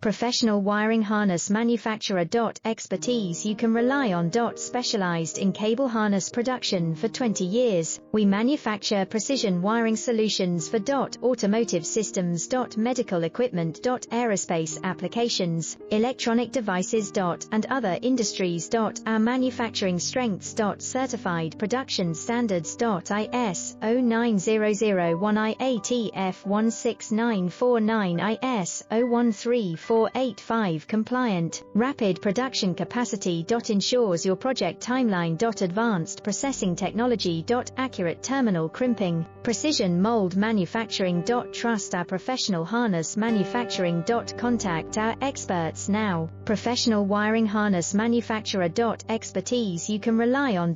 Professional wiring harness manufacturer. Expertise you can rely on. Specialized in cable harness production for 20 years, we manufacture precision wiring solutions for automotive systems. Medical equipment. Aerospace applications, electronic devices. And other industries. Our manufacturing strengths. Certified production standards. ISO 9001 IATF 16949 ISO 13485 compliant. Rapid production capacity. Ensures your project timeline. Advanced processing technology. Accurate terminal crimping. Precision mold manufacturing. Trust our professional harness manufacturing. Contact our experts now. Professional wiring harness manufacturer. Expertise you can rely on.